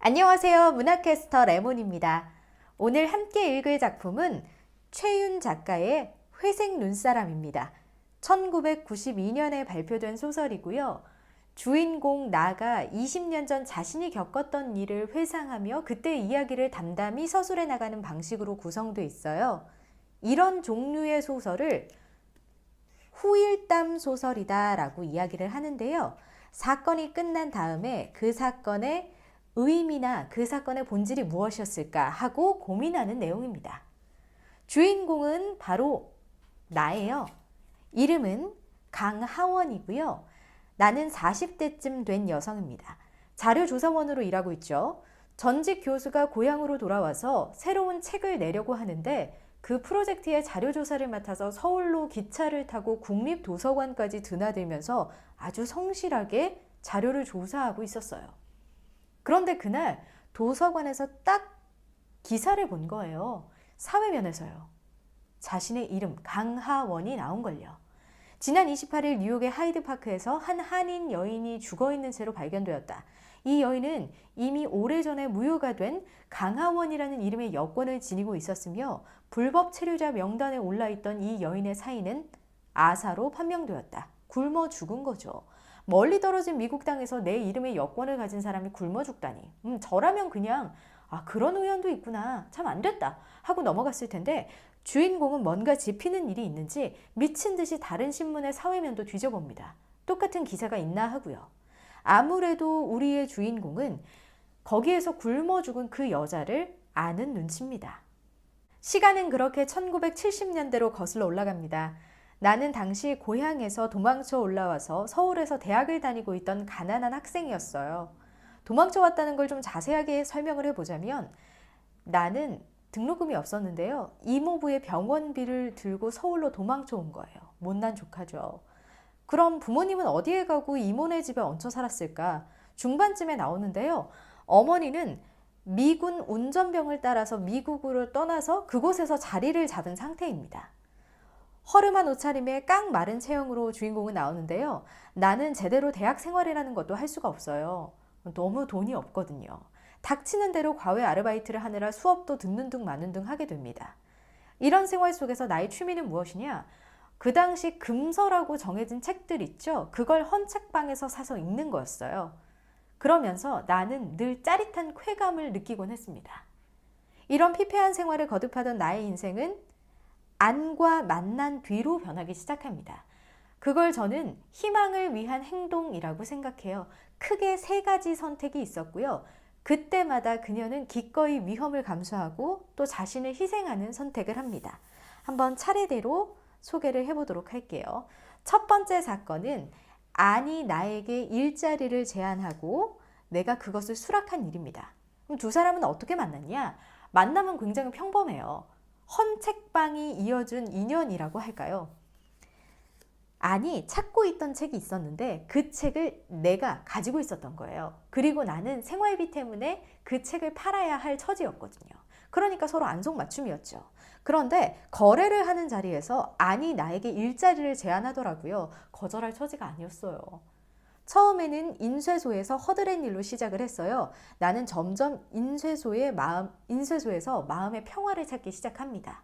안녕하세요. 문화캐스터 레몬입니다. 오늘 함께 읽을 작품은 최윤 작가의 회색 눈사람입니다. 1992년에 발표된 소설이고요. 주인공 나가 20년 전 자신이 겪었던 일을 회상하며 그때 이야기를 담담히 서술해 나가는 방식으로 구성되어 있어요. 이런 종류의 소설을 후일담 소설이다 라고 이야기를 하는데요. 사건이 끝난 다음에 그 사건의 의미나 그 사건의 본질이 무엇이었을까 하고 고민하는 내용입니다. 주인공은 바로 나예요. 이름은 강하원이고요. 나는 40대쯤 된 여성입니다. 자료조사원으로 일하고 있죠. 전직 교수가 고향으로 돌아와서 새로운 책을 내려고 하는데 그 프로젝트의 자료조사를 맡아서 서울로 기차를 타고 국립도서관까지 드나들면서 아주 성실하게 자료를 조사하고 있었어요. 그런데 그날 도서관에서 딱 기사를 본 거예요. 사회면에서요. 자신의 이름 강하원이 나온걸요. 지난 28일 뉴욕의 하이드파크에서 한 한인 여인이 죽어있는 채로 발견되었다. 이 여인은 이미 오래전에 무효가 된 강하원이라는 이름의 여권을 지니고 있었으며 불법 체류자 명단에 올라있던 이 여인의 사인은 아사로 판명되었다. 굶어 죽은 거죠. 멀리 떨어진 미국 땅에서 내 이름의 여권을 가진 사람이 굶어 죽다니. 저라면 그냥 그런 우연도 있구나. 참 안 됐다 하고 넘어갔을 텐데 주인공은 뭔가 짚히는 일이 있는지 미친 듯이 다른 신문의 사회면도 뒤져봅니다. 똑같은 기사가 있나 하고요. 아무래도 우리의 주인공은 거기에서 굶어 죽은 그 여자를 아는 눈치입니다. 시간은 그렇게 1970년대로 거슬러 올라갑니다. 나는 당시 고향에서 도망쳐 올라와서 서울에서 대학을 다니고 있던 가난한 학생이었어요. 도망쳐 왔다는 걸 좀 자세하게 설명을 해보자면 나는 등록금이 없었는데요. 이모부의 병원비를 들고 서울로 도망쳐 온 거예요. 못난 조카죠. 그럼 부모님은 어디에 가고 이모네 집에 얹혀 살았을까? 중반쯤에 나오는데요. 어머니는 미군 운전병을 따라서 미국으로 떠나서 그곳에서 자리를 잡은 상태입니다. 허름한 옷차림에 깡 마른 체형으로 주인공은 나오는데요. 나는 제대로 대학 생활이라는 것도 할 수가 없어요. 너무 돈이 없거든요. 닥치는 대로 과외 아르바이트를 하느라 수업도 듣는 둥 마는 둥 하게 됩니다. 이런 생활 속에서 나의 취미는 무엇이냐? 그 당시 금서라고 정해진 책들 있죠? 그걸 헌책방에서 사서 읽는 거였어요. 그러면서 나는 늘 짜릿한 쾌감을 느끼곤 했습니다. 이런 피폐한 생활을 거듭하던 나의 인생은 안과 만난 뒤로 변하기 시작합니다. 그걸 저는 희망을 위한 행동이라고 생각해요. 크게 세 가지 선택이 있었고요. 그때마다 그녀는 기꺼이 위험을 감수하고 또 자신을 희생하는 선택을 합니다. 한번 차례대로 소개를 해보도록 할게요. 첫 번째 사건은 안이 나에게 일자리를 제안하고 내가 그것을 수락한 일입니다. 그럼 두 사람은 어떻게 만났냐? 만남은 굉장히 평범해요. 헌책방이 이어준 인연이라고 할까요? 안이 찾고 있던 책이 있었는데 그 책을 내가 가지고 있었던 거예요. 그리고 나는 생활비 때문에 그 책을 팔아야 할 처지였거든요. 그러니까 서로 안성맞춤이었죠. 그런데 거래를 하는 자리에서 안이 나에게 일자리를 제안하더라고요. 거절할 처지가 아니었어요. 처음에는 인쇄소에서 허드렛 일로 시작을 했어요. 나는 점점 인쇄소에서 마음의 평화를 찾기 시작합니다.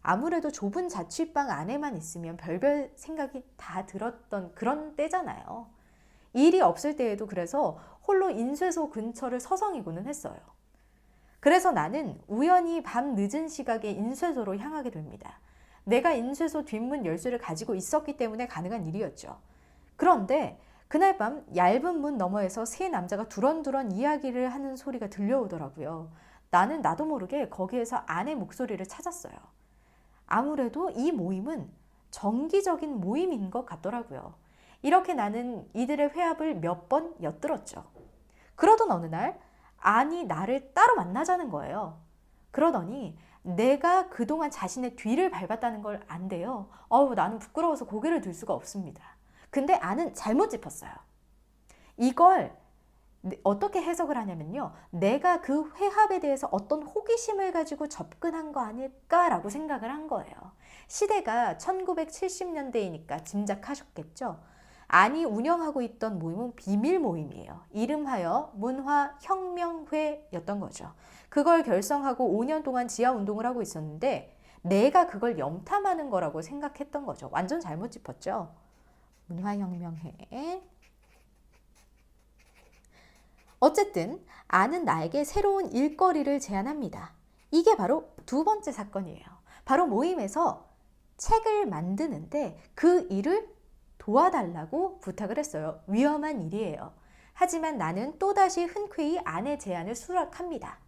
아무래도 좁은 자취방 안에만 있으면 별별 생각이 다 들었던 그런 때잖아요. 일이 없을 때에도 그래서 홀로 인쇄소 근처를 서성이고는 했어요. 그래서 나는 우연히 밤 늦은 시각에 인쇄소로 향하게 됩니다. 내가 인쇄소 뒷문 열쇠를 가지고 있었기 때문에 가능한 일이었죠. 그런데 그날 밤 얇은 문 너머에서 세 남자가 두런두런 이야기를 하는 소리가 들려오더라고요. 나는 나도 모르게 거기에서 아내 목소리를 찾았어요. 아무래도 이 모임은 정기적인 모임인 것 같더라고요. 이렇게 나는 이들의 회합을 몇 번 엿들었죠. 그러던 어느 날 안이 나를 따로 만나자는 거예요. 그러더니 내가 그동안 자신의 뒤를 밟았다는 걸 안대요. 나는 부끄러워서 고개를 들 수가 없습니다. 근데 안은 잘못 짚었어요. 이걸 어떻게 해석을 하냐면요. 내가 그 회합에 대해서 어떤 호기심을 가지고 접근한 거 아닐까라고 생각을 한 거예요. 시대가 1970년대이니까 짐작하셨겠죠. 안이 운영하고 있던 모임은 비밀 모임이에요. 이름하여 문화혁명회였던 거죠. 그걸 결성하고 5년 동안 지하 운동을 하고 있었는데 내가 그걸 염탐하는 거라고 생각했던 거죠. 완전 잘못 짚었죠. 문화혁명회. 어쨌든 안은 나에게 새로운 일거리를 제안합니다. 이게 바로 두 번째 사건이에요. 바로 모임에서 책을 만드는데 그 일을 도와달라고 부탁을 했어요. 위험한 일이에요. 하지만 나는 또다시 흔쾌히 안의 제안을 수락합니다.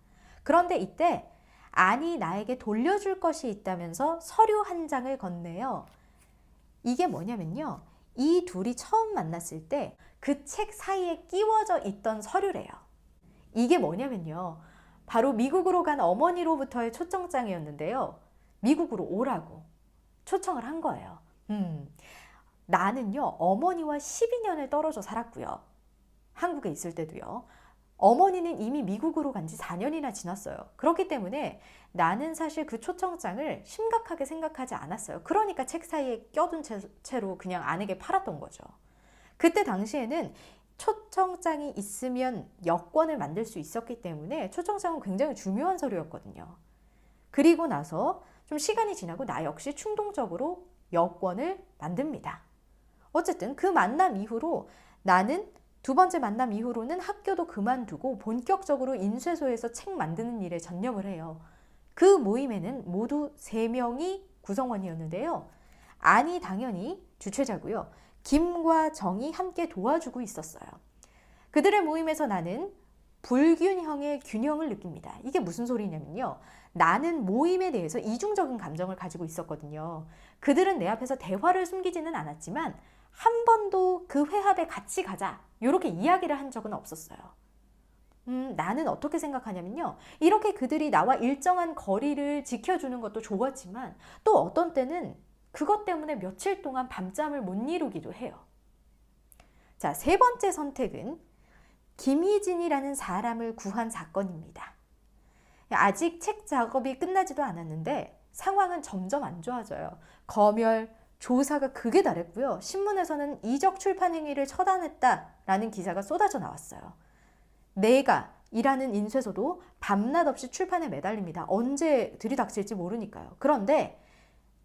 그런데 이때 안이 나에게 돌려줄 것이 있다면서 서류 한 장을 건네요. 이게 뭐냐면요. 이 둘이 처음 만났을 때 그 책 사이에 끼워져 있던 서류래요. 이게 뭐냐면요. 바로 미국으로 간 어머니로부터의 초청장이었는데요. 미국으로 오라고 초청을 한 거예요. 나는요. 어머니와 12년을 떨어져 살았고요. 한국에 있을 때도요. 어머니는 이미 미국으로 간 지 4년이나 지났어요. 그렇기 때문에 나는 사실 그 초청장을 심각하게 생각하지 않았어요. 그러니까 책 사이에 껴둔 채로 그냥 아내에게 팔았던 거죠. 그때 당시에는 초청장이 있으면 여권을 만들 수 있었기 때문에 초청장은 굉장히 중요한 서류였거든요. 그리고 나서 좀 시간이 지나고 나 역시 충동적으로 여권을 만듭니다. 어쨌든 그 만남 이후로 나는 두 번째 만남 이후로는 학교도 그만두고 본격적으로 인쇄소에서 책 만드는 일에 전념을 해요. 그 모임에는 모두 3명이 구성원이었는데요. 안이 당연히 주최자고요. 김과 정이 함께 도와주고 있었어요. 그들의 모임에서 나는 불균형의 균형을 느낍니다. 이게 무슨 소리냐면요. 나는 모임에 대해서 이중적인 감정을 가지고 있었거든요. 그들은 내 앞에서 대화를 숨기지는 않았지만 한 번도 그 회합에 같이 가자 이렇게 이야기를 한 적은 없었어요. 나는 어떻게 생각하냐면요. 이렇게 그들이 나와 일정한 거리를 지켜주는 것도 좋았지만 또 어떤 때는 그것 때문에 며칠 동안 밤잠을 못 이루기도 해요. 자, 세 번째 선택은 김희진이라는 사람을 구한 사건입니다. 아직 책 작업이 끝나지도 않았는데 상황은 점점 안 좋아져요. 검열, 조사가 극에 달했고요. 신문에서는 이적 출판 행위를 처단했다라는 기사가 쏟아져 나왔어요. 내가 일하는 인쇄소도 밤낮 없이 출판에 매달립니다. 언제 들이닥칠지 모르니까요. 그런데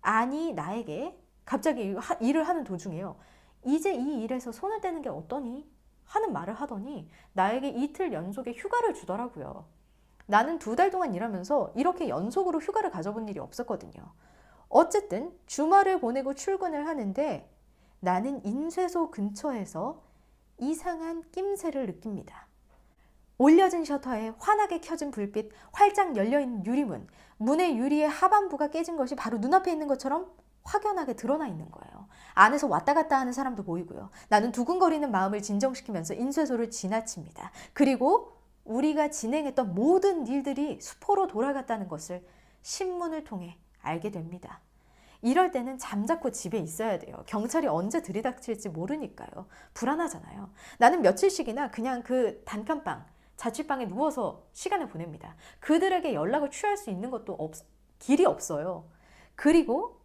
안이 나에게 갑자기 일을 하는 도중에요. 이제 이 일에서 손을 떼는 게 어떠니? 하는 말을 하더니 나에게 이틀 연속에 휴가를 주더라고요. 나는 2달 동안 일하면서 이렇게 연속으로 휴가를 가져본 일이 없었거든요. 어쨌든 주말을 보내고 출근을 하는데 나는 인쇄소 근처에서 이상한 낌새를 느낍니다. 올려진 셔터에 환하게 켜진 불빛, 활짝 열려있는 유리문, 문의 유리의 하반부가 깨진 것이 바로 눈앞에 있는 것처럼 확연하게 드러나 있는 거예요. 안에서 왔다 갔다 하는 사람도 보이고요. 나는 두근거리는 마음을 진정시키면서 인쇄소를 지나칩니다. 그리고 우리가 진행했던 모든 일들이 수포로 돌아갔다는 것을 신문을 통해 알게 됩니다. 이럴 때는 잠자코 집에 있어야 돼요. 경찰이 언제 들이닥칠지 모르니까요. 불안하잖아요. 나는 며칠씩이나 그냥 그 단칸방, 자취방에 누워서 시간을 보냅니다. 그들에게 연락을 취할 수 있는 것도 길이 없어요. 그리고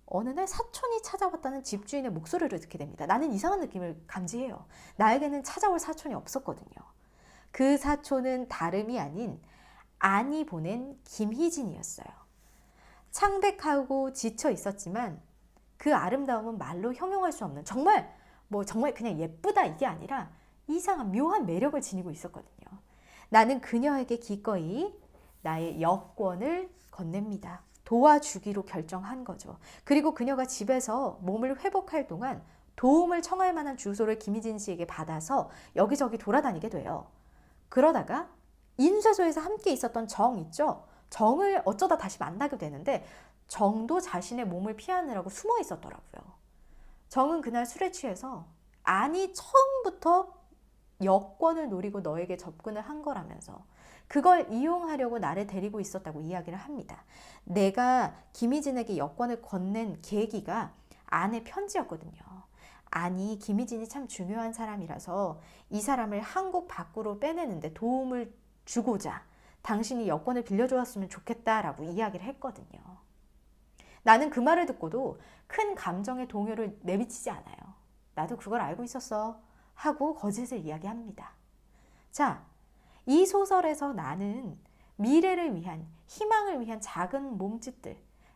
어느 날 사촌이 찾아왔다는 집주인의 목소리를 듣게 됩니다. 나는 이상한 느낌을 감지해요. 나에게는 찾아올 사촌이 없었거든요. 그 사촌은 다름이 아닌 안이 보낸 김희진이었어요. 창백하고 지쳐 있었지만 그 아름다움은 말로 형용할 수 없는 정말 그냥 예쁘다 이게 아니라 이상한 묘한 매력을 지니고 있었거든요. 나는 그녀에게 기꺼이 나의 여권을 건넵니다. 도와주기로 결정한 거죠. 그리고 그녀가 집에서 몸을 회복할 동안 도움을 청할 만한 주소를 김희진 씨에게 받아서 여기저기 돌아다니게 돼요. 그러다가 인쇄소에서 함께 있었던 정 있죠? 정을 어쩌다 다시 만나게 되는데 정도 자신의 몸을 피하느라고 숨어 있었더라고요. 정은 그날 술에 취해서 안이 처음부터 여권을 노리고 너에게 접근을 한 거라면서 그걸 이용하려고 나를 데리고 있었다고 이야기를 합니다. 내가 김희진에게 여권을 건넨 계기가 안의 편지였거든요. 아니, 김희진이 참 중요한 사람이라서 이 사람을 한국 밖으로 빼내는데 도움을 주고자 당신이 여권을 빌려주었으면 좋겠다라고 이야기를 했거든요. 나는 그 말을 듣고도 큰 감정의 동요를 내비치지 않아요. 나도 그걸 알고 있었어. 하고 거짓을 이야기합니다. 자, 이 소설에서 나는 미래를 위한, 희망을 위한 작은 몸짓들,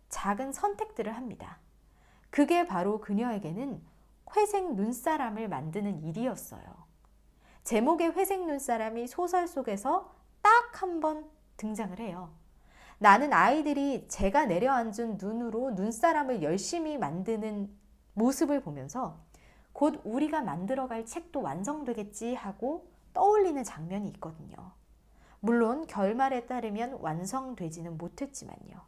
작은 선택들을 합니다. 그게 바로 그녀에게는 회색 눈사람을 만드는 일이었어요. 제목의 회색 눈사람이 소설 속에서 딱 한 번 등장을 해요. 나는 아이들이 제가 내려앉은 눈으로 눈사람을 열심히 만드는 모습을 보면서 곧 우리가 만들어갈 책도 완성되겠지 하고 떠올리는 장면이 있거든요. 물론 결말에 따르면 완성되지는 못했지만요.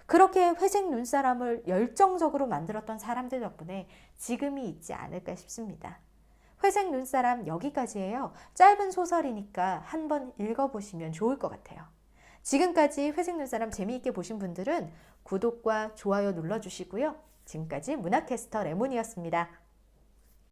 그렇게 회색 눈사람을 열정적으로 만들었던 사람들 덕분에 지금이 있지 않을까 싶습니다. 회색 눈사람 여기까지예요. 짧은 소설이니까 한번 읽어보시면 좋을 것 같아요. 지금까지 회색 눈사람 재미있게 보신 분들은 구독과 좋아요 눌러주시고요. 지금까지 문학캐스터 레몬이었습니다.